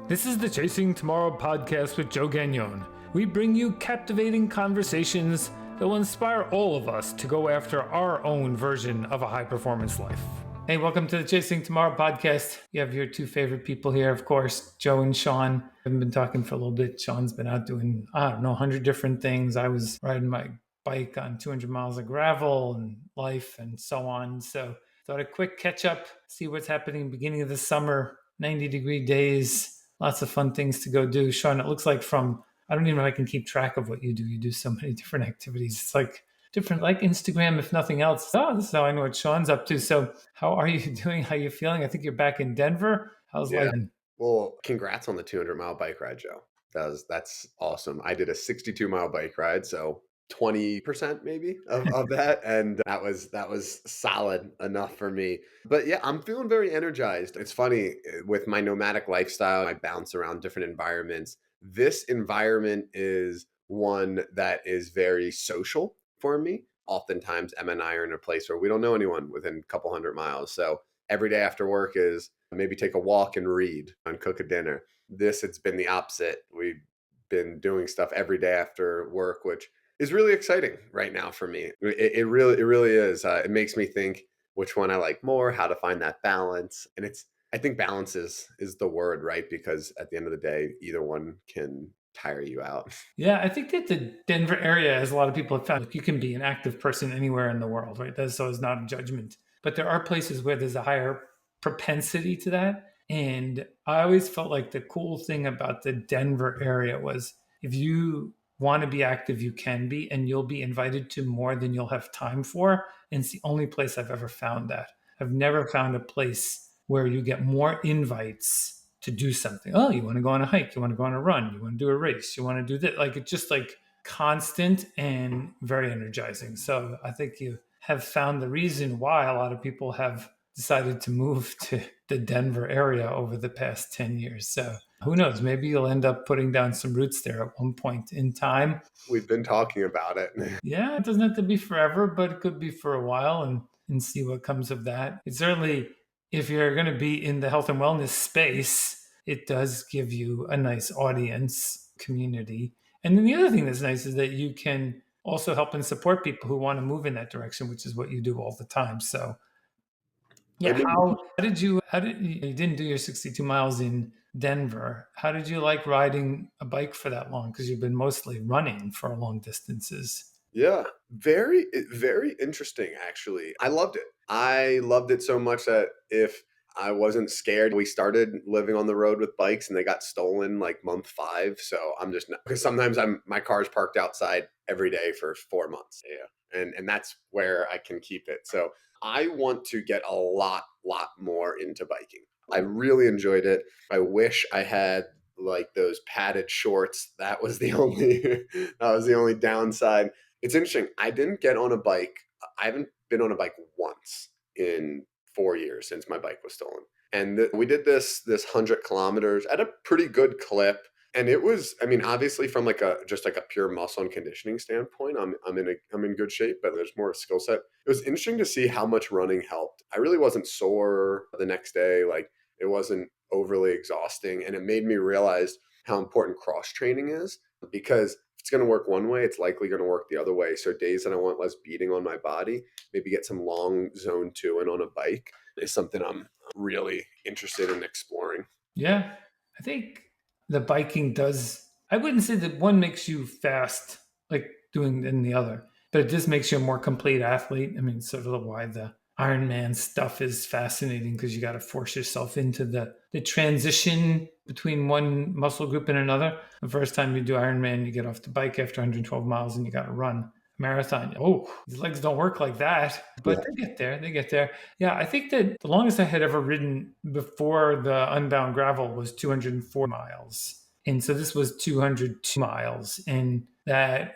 This is the Chasing Tomorrow podcast with Joe Gagnon. We bring you captivating conversations that will inspire all of us to go after our own version of a high-performance life. Hey, welcome to the Chasing Tomorrow podcast. You have your two favorite people here, of course, Joe and Sean. I've been talking for a little bit. Sean's been out doing, 100 different things. I was riding my bike on 200 miles of gravel and life and so on. So thought a quick catch up, see what's happening beginning of the summer, 90-degree days, lots of fun things to go do. Sean, it looks like I don't even know if I can keep track of what you do. You do so many different activities. It's like different, like Instagram, if nothing else. Oh, this is how I know what Sean's up to. So how are you doing? How are you feeling? I think you're back in Denver. How's life? Well, congrats on the 200-mile bike ride, Joe. That's awesome. I did a 62-mile bike ride, so 20% maybe of that, and that was solid enough for me. But yeah, I'm feeling very energized. It's funny with my nomadic lifestyle, I bounce around different environments. This environment is one that is very social for me. Oftentimes, Emma and I are in a place where we don't know anyone within a couple hundred miles. So every day after work is maybe take a walk and read and cook a dinner. It's been the opposite. We've been doing stuff every day after work, which is really exciting right now for me. It really is. It makes me think which one I like more, how to find that balance. And I think balance is the word, right? Because at the end of the day, either one can tire you out. Yeah, I think that the Denver area, as a lot of people have found, you can be an active person anywhere in the world, right? So it's not a judgment. But there are places where there's a higher propensity to that. And I always felt like the cool thing about the Denver area was if you want to be active, you can be, and you'll be invited to more than you'll have time for. And it's the only place I've ever found that. I've never found a place where you get more invites to do something. Oh, you want to go on a hike? You want to go on a run? You want to do a race? You want to do that? Like it's just like constant and very energizing. So I think you have found the reason why a lot of people have decided to move to the Denver area over the past 10 years. So who knows? Maybe you'll end up putting down some roots there at one point in time. We've been talking about it. Yeah, it doesn't have to be forever, but it could be for a while and see what comes of that. It certainly, if you're going to be in the health and wellness space, it does give you a nice audience community. And then the other thing that's nice is that you can also help and support people who want to move in that direction, which is what you do all the time. So I yeah, mean, how did you didn't do your 62 miles in Denver? How did you like riding a bike for that long? Because you've been mostly running for long distances. yeah, very interesting, actually. I loved it. I loved it so much that if I wasn't scared, we started living on the road with bikes and they got stolen like month 5. So I'm just not, because sometimes my car's parked outside every day for 4 months. Yeah. And that's where I can keep it. So I want to get a lot more into biking. I really enjoyed it. I wish I had like those padded shorts. That was the only that was the only downside. It's interesting. I didn't get on a bike. I haven't been on a bike once in 4 years since my bike was stolen. And we did this 100 kilometers at a pretty good clip. And it was, I mean, obviously from like a just like a pure muscle and conditioning standpoint, I'm in good shape, but there's more skill set. It was interesting to see how much running helped. I really wasn't sore the next day. Like it wasn't overly exhausting. And it made me realize how important cross training is because it's going to work one way, it's likely going to work the other way. So days that I want less beating on my body, maybe get some long zone 2 in on a bike is something I'm really interested in exploring. Yeah, I think the biking does. I wouldn't say that one makes you fast, like doing than the other, but it just makes you a more complete athlete. I mean, sort of why the Ironman stuff is fascinating because you got to force yourself into the transition between one muscle group and another. The first time you do Ironman, you get off the bike after 112 miles and you got to run marathon. Oh, these legs don't work like that, but Yeah. they get there. They get there. Yeah, I think that the longest I had ever ridden before the Unbound Gravel was 204 miles. And so this was 202 miles. And that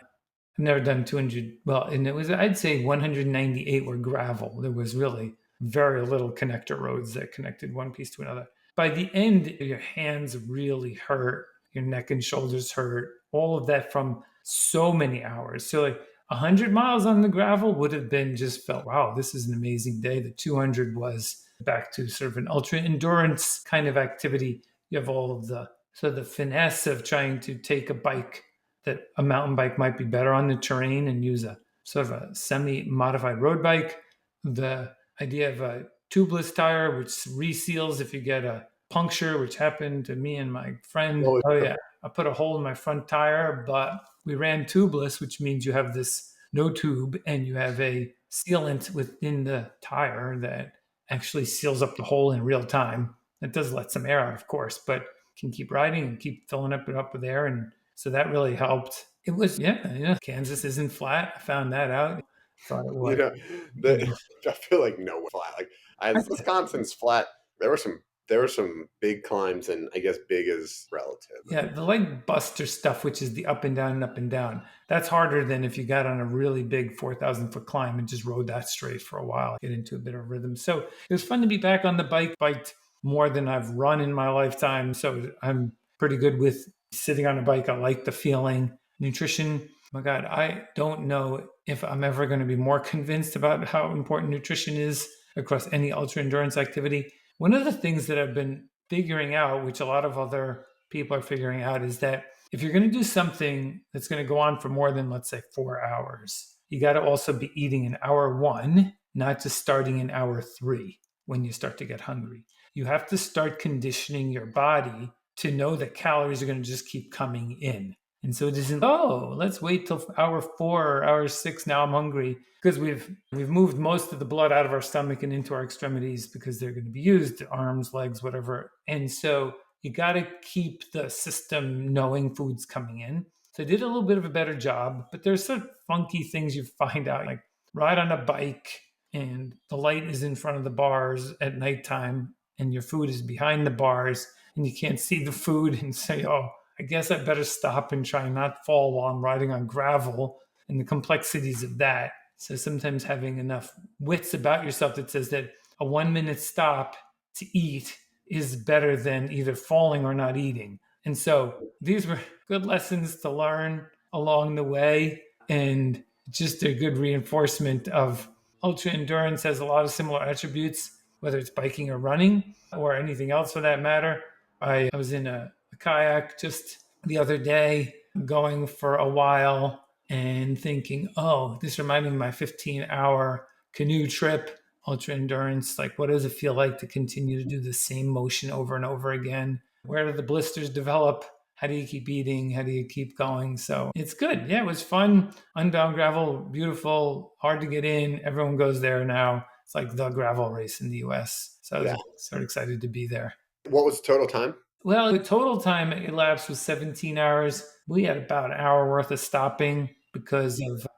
I've never done 200. Well, and it was, I'd say 198 were gravel. There was really very little connector roads that connected one piece to another. By the end, your hands really hurt, your neck and shoulders hurt, all of that from so many hours. So, like 100 miles on the gravel would have been just felt, wow, this is an amazing day. The 200 was back to sort of an ultra endurance kind of activity. You have all of the So the finesse of trying to take a bike that a mountain bike might be better on the terrain and use a sort of a semi-modified road bike, the idea of a tubeless tire which reseals if you get a puncture, which happened to me and my friend. Oh, Oh yeah, I put a hole in my front tire, but we ran tubeless, which means you have this no tube and you have a sealant within the tire that actually seals up the hole in real time. It does let some air out, of course, but can keep riding and keep filling it up with air. And so that really helped. It was, yeah. Kansas isn't flat. I found that out. Thought it you was. know, the, I feel like nowhere flat. Like as Wisconsin's flat, there were some big climbs, and I guess big is relative. Yeah, the leg buster stuff, which is the up and down and up and down, that's harder than if you got on a really big 4,000 foot climb and just rode that straight for a while, get into a bit of rhythm. So it was fun to be back on the bike, biked more than I've run in my lifetime. So I'm pretty good with sitting on a bike. I like the feeling. Nutrition, my God, I don't know if I'm ever going to be more convinced about how important nutrition is across any ultra endurance activity. One of the things that I've been figuring out, which a lot of other people are figuring out, is that if you're going to do something that's going to go on for more than, let's say, 4 hours, you got to also be eating in hour one, not just starting in hour three when you start to get hungry. You have to start conditioning your body to know that calories are going to just keep coming in. And so it isn't, oh, let's wait till hour four or hour six. Now I'm hungry, because we've moved most of the blood out of our stomach and into our extremities because they're going to be used, arms, legs, whatever. And so you got to keep the system knowing food's coming in. So I did a little bit of a better job, but there's some funky things you find out, like ride on a bike and the light is in front of the bars at nighttime and your food is behind the bars and you can't see the food and say, oh, I guess I better stop and try not to fall while I'm riding on gravel, and the complexities of that. So sometimes having enough wits about yourself that says that a 1 minute stop to eat is better than either falling or not eating. And so these were good lessons to learn along the way, and just a good reinforcement of ultra endurance has a lot of similar attributes, whether it's biking or running or anything else for that matter. I was in a kayak just the other day, going for a while and thinking, oh, this reminded me of my 15-hour canoe trip, ultra endurance. Like, what does it feel like to continue to do the same motion over and over again? Where do the blisters develop? How do you keep eating? How do you keep going? So it's good. Yeah, it was fun. Unbound gravel, beautiful, hard to get in. Everyone goes there now. It's like the gravel race in the US. So I was Yeah. sort of excited to be there. What was the total time? Well, the total time elapsed was 17 hours. We had about an hour worth of stopping because of the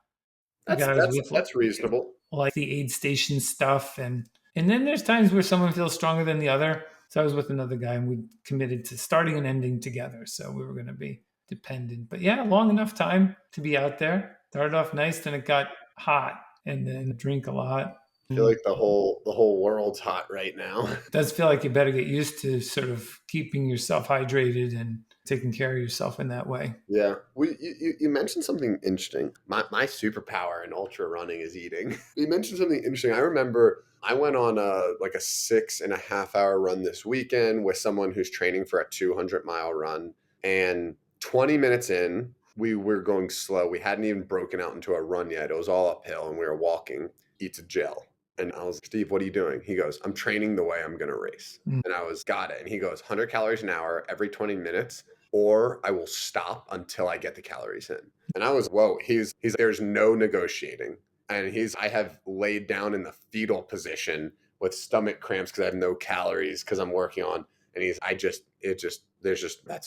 That's guys that's with that's reasonable. like the aid station stuff, and then there's times where someone feels stronger than the other. So I was with another guy and we committed to starting and ending together. So we were going to be dependent. But yeah, long enough time to be out there. Started off nice, then it got hot, and then drink a lot. I feel And like the whole world's hot right now. it does feel like you better get used to sort of keeping yourself hydrated and taking care of yourself in that way. Yeah, you mentioned something interesting. My superpower in ultra running is eating. You mentioned something interesting. I remember I went on a 6.5 hour run this weekend with someone who's training for a 200-mile run, and 20 minutes in, we were going slow. We hadn't even broken out into a run yet. It was all uphill, and we were walking. Eats a gel, and I was, Steve, what are you doing? He goes, I'm training the way I'm gonna race, Mm. and I was, got it. And he goes, 100 calories an hour every 20 minutes, or I will stop until I get the calories in. And I was, whoa, he's there's no negotiating. And I have laid down in the fetal position with stomach cramps because I have no calories because I'm working on. And that's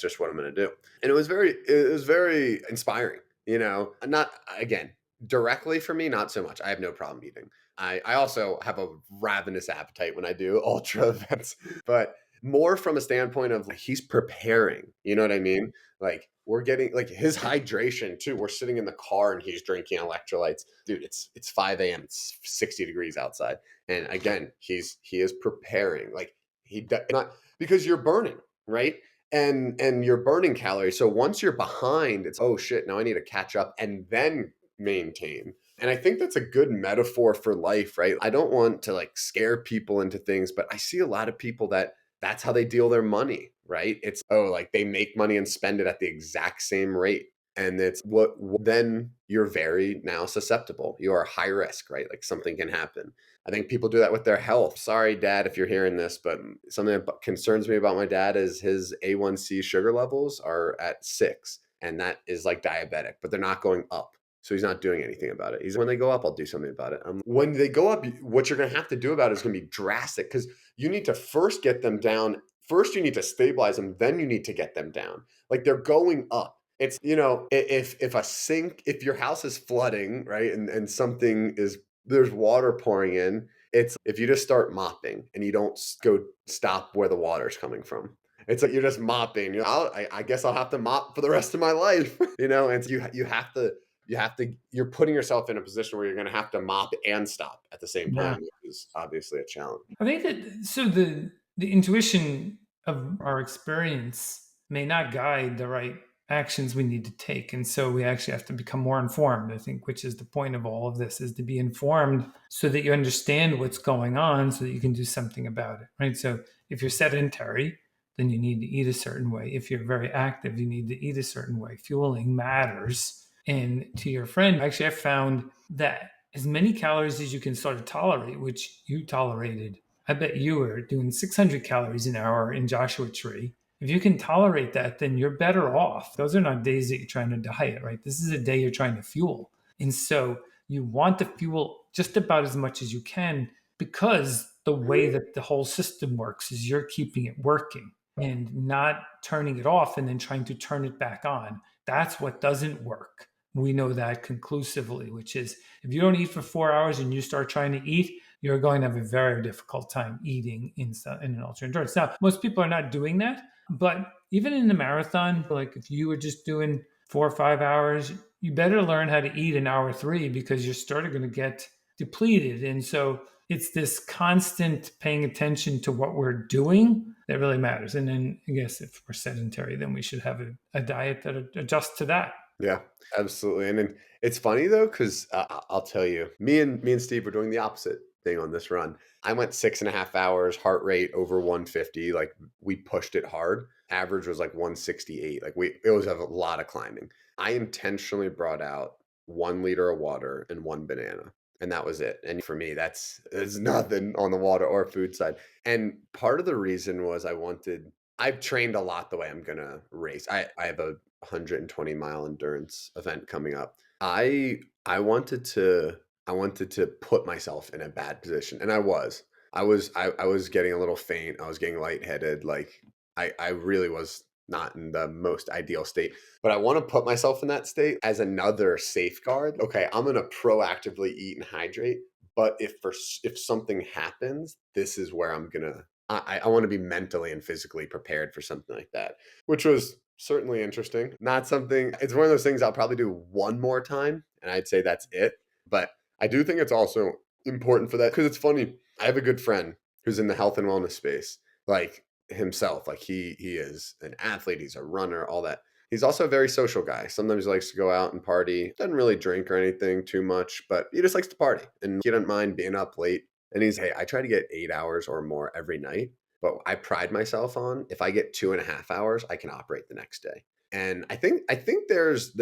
just what I'm going to do. And it was very inspiring, not again, directly for me, not so much. I have no problem eating. I also have a ravenous appetite when I do ultra events, but more from a standpoint of like, he's preparing. You know what I mean? Like we're getting like his hydration too. We're sitting in the car and he's drinking electrolytes. Dude, it's 5 a.m. It's 60 degrees outside. And again, he is preparing. Like he does not, because you're burning, right? And you're burning calories. So once you're behind, it's, oh shit, now I need to catch up and then maintain. And I think that's a good metaphor for life, right? I don't want to like scare people into things, but I see a lot of people that's how they deal their money, right? It's, oh, like they make money and spend it at the exact same rate. And it's then you're very now susceptible. You are high risk, right? Like something can happen. I think people do that with their health. Sorry, dad, if you're hearing this, but something that concerns me about my dad is his A1C sugar levels are at 6. And that is like diabetic, but they're not going up. So he's not doing anything about it. He's, when they go up, I'll do something about it. When they go up, what you're going to have to do about it is going to be drastic, because you need to first get them down. First, you need to stabilize them. Then you need to get them down. Like they're going up. It's, if a sink, if your house is flooding, right, and something is, there's water pouring in, it's, if you just start mopping and you don't go stop where the water's coming from, it's like you're just mopping. I guess I'll have to mop for the rest of my life, And so you're putting yourself in a position where you're going to have to mop and stop at the same Yeah. time, which is obviously a challenge. I think that so the intuition of our experience may not guide the right actions we need to take, and so we actually have to become more informed. I think, which is the point of all of this, is to be informed so that you understand what's going on, so that you can do something about it. Right. So if you're sedentary, then you need to eat a certain way. If you're very active, you need to eat a certain way. Fueling matters. And to your friend, actually, I found that as many calories as you can sort of tolerate, which you tolerated, I bet you were doing 600 calories an hour in Joshua Tree. If you can tolerate that, then you're better off. Those are not days that you're trying to diet, right? This is a day you're trying to fuel. And so you want to fuel just about as much as you can, because the way that the whole system works is you're keeping it working and not turning it off and then trying to turn it back on. That's what doesn't work. We know that conclusively, which is if you don't eat for 4 hours and you start trying to eat, you're going to have a very difficult time eating in an ultra endurance. Now, most people are not doing that, but even in the marathon, like if you were just doing 4 or 5 hours, you better learn how to eat in hour 3, because you're starting going to get depleted. And so it's this constant paying attention to what we're doing that really matters. And then I guess if we're sedentary, then we should have a diet that adjusts to that. Yeah, absolutely. And then it's funny though, because I'll tell you, me and Steve were doing the opposite thing on this run. I went 6.5 hours, heart rate over 150. Like we pushed it hard. Average was like 168. Like it was a lot of climbing. I intentionally brought out 1 liter of water and one banana. And that was it. And for me, it's nothing on the water or food side. And part of the reason was I've trained a lot the way I'm gonna race. I have a 120-mile endurance event coming up. I wanted to put myself in a bad position, and I was getting a little faint. I was getting lightheaded. Like I really was not in the most ideal state, but I want to put myself in that state as another safeguard. Okay, I'm gonna proactively eat and hydrate, but if something happens, this is where I'm gonna. I want to be mentally and physically prepared for something like that, which was certainly interesting. Not something, it's one of those things I'll probably do one more time, and I'd say that's it. But I do think it's also important for that, because it's funny. I have a good friend who's in the health and wellness space, like himself. Like he is an athlete, he's a runner, all that. He's also a very social guy. Sometimes he likes to go out and party. Doesn't really drink or anything too much, but he just likes to party. And he doesn't mind being up late. And hey, I try to get 8 hours or more every night. But I pride myself on, if I get 2.5 hours, I can operate the next day. And I think there's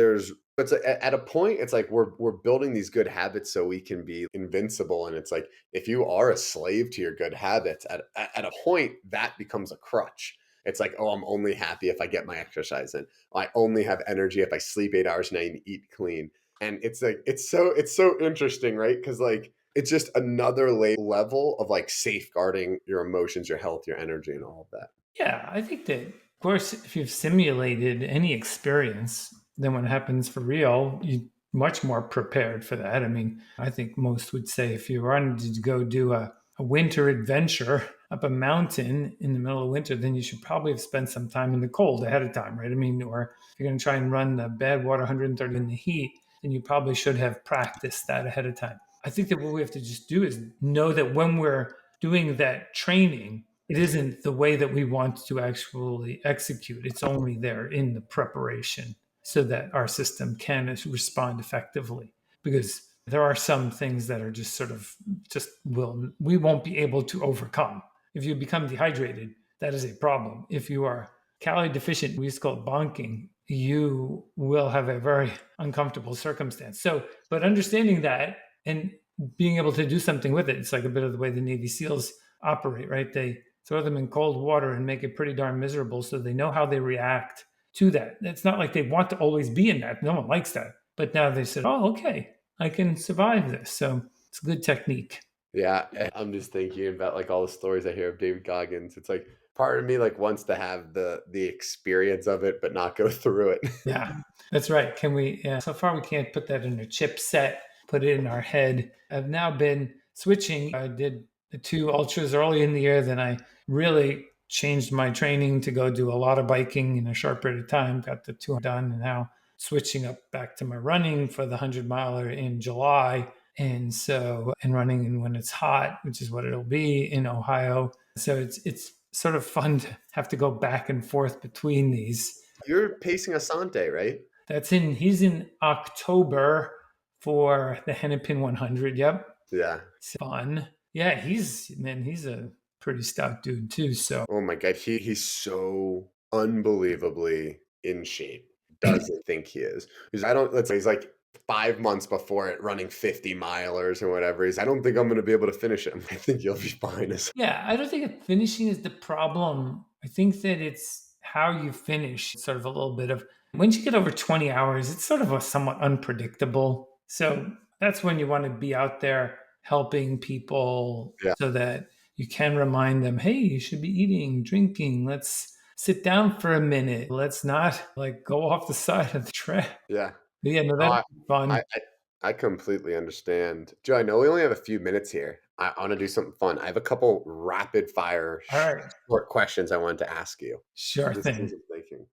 it's at a point, it's like we're building these good habits so we can be invincible. And it's like, if you are a slave to your good habits, at a point that becomes a crutch. It's like, oh, I'm only happy if I get my exercise in. I only have energy if I sleep 8 hours a night and eat clean. And it's like it's so interesting, right? Because like it's just another level of like safeguarding your emotions, your health, your energy, and all of that. Yeah, I think that, of course, if you've simulated any experience, then when it happens for real, you're much more prepared for that. I mean, I think most would say if you wanted to go do a winter adventure up a mountain in the middle of winter, then you should probably have spent some time in the cold ahead of time, right? I mean, or if you're going to try and run the bad water 130 in the heat, then you probably should have practiced that ahead of time. I think that what we have to just do is know that when we're doing that training, it isn't the way that we want to actually execute. It's only there in the preparation so that our system can respond effectively. Because there are some things that are just sort of we won't be able to overcome. If you become dehydrated, that is a problem. If you are calorie deficient, we used to call it bonking, you will have a very uncomfortable circumstance. So, but understanding that and being able to do something with it, it's like a bit of the way the Navy SEALs operate, right? They throw them in cold water and make it pretty darn miserable so they know how they react to that. It's not like they want to always be in that. No one likes that. But now they said, oh, okay, I can survive this. So it's a good technique. Yeah, and I'm just thinking about like all the stories I hear of David Goggins. It's like part of me like wants to have the experience of it, but not go through it. Yeah, that's right. Can we? Yeah, so far, we can't put that in a chipset, put it in our head. I've now been switching. I did the two ultras early in the year, then I really changed my training to go do a lot of biking in a short period of time, got the two done, and now switching up back to my running for the 100 miler in July. And so, and running and when it's hot, which is what it'll be in Ohio. So it's sort of fun to have to go back and forth between these. You're pacing Asante, right? He's in October for the Hennepin 100. Yep. Yeah. It's fun. Yeah, he's a pretty stout dude too. So Oh my God, he's so unbelievably in shape. Doesn't think he is. He's I don't let's say he's like 5 months before it running 50 milers or whatever. I don't think I'm gonna be able to finish him. I think you'll be fine. yeah, I don't think finishing is the problem. I think that it's how you finish. It's sort of a little bit of once you get over 20 hours, it's sort of a somewhat unpredictable. So that's when you want to be out there helping people Yeah. so that you can remind them, hey, you should be eating, drinking. Let's sit down for a minute. Let's not like go off the side of the trail. Yeah. But yeah, no, No, that's I fun. I I completely understand. Joe, I know we only have a few minutes here. I wanna do something fun. I have a couple rapid fire All right. short questions I wanted to ask you. Sure Just thing. things I'm thinking.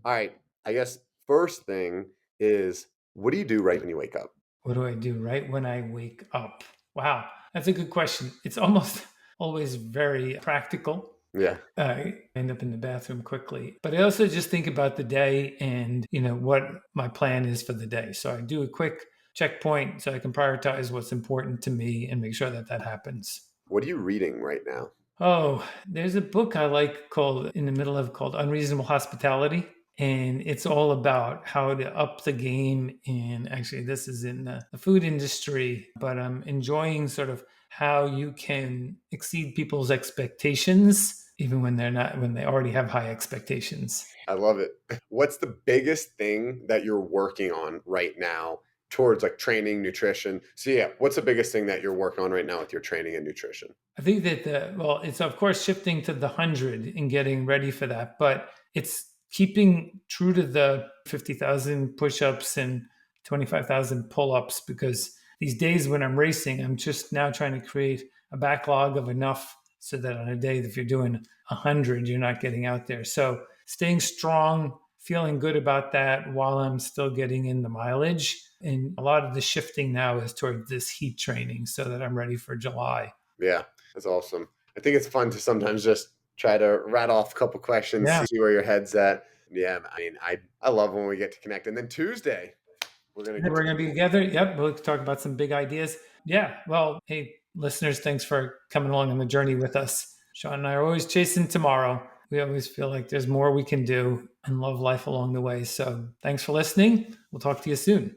Alright, I guess first thing is, what do you do right when you wake up? What do I do right when I wake up? Wow, that's a good question. It's almost always very practical. Yeah. I end up in the bathroom quickly, but I also just think about the day and what my plan is for the day. So I do a quick checkpoint so I can prioritize what's important to me and make sure that that happens. What are you reading right now? Oh, there's a book I like called in the middle of called Unreasonable Hospitality. And it's all about how to up the game. And actually, this is in the food industry, but I'm enjoying sort of how you can exceed people's expectations, even when they're not, when they already have high expectations. I love it. What's the biggest thing that you're working on right now towards like training, nutrition? So yeah, what's the biggest thing that you're working on right now with your training and nutrition? I think that well, it's of course shifting to the 100 and getting ready for that, but it's keeping true to the 50,000 push-ups and 25,000 pull-ups because these days when I'm racing, I'm just now trying to create a backlog of enough so that on a day if you're doing 100, you're not getting out there. So staying strong, feeling good about that while I'm still getting in the mileage. And a lot of the shifting now is toward this heat training so that I'm ready for July. Yeah, that's awesome. I think it's fun to sometimes just try to rattle off a couple questions, Yeah. see where your head's at. Yeah, I mean, I love when we get to connect. And then Tuesday, we're gonna get We're to going to be together. Yep. We'll talk about some big ideas. Yeah. Well, hey, listeners, thanks for coming along on the journey with us. Sean and I are always chasing tomorrow. We always feel like there's more we can do and love life along the way. So thanks for listening. We'll talk to you soon.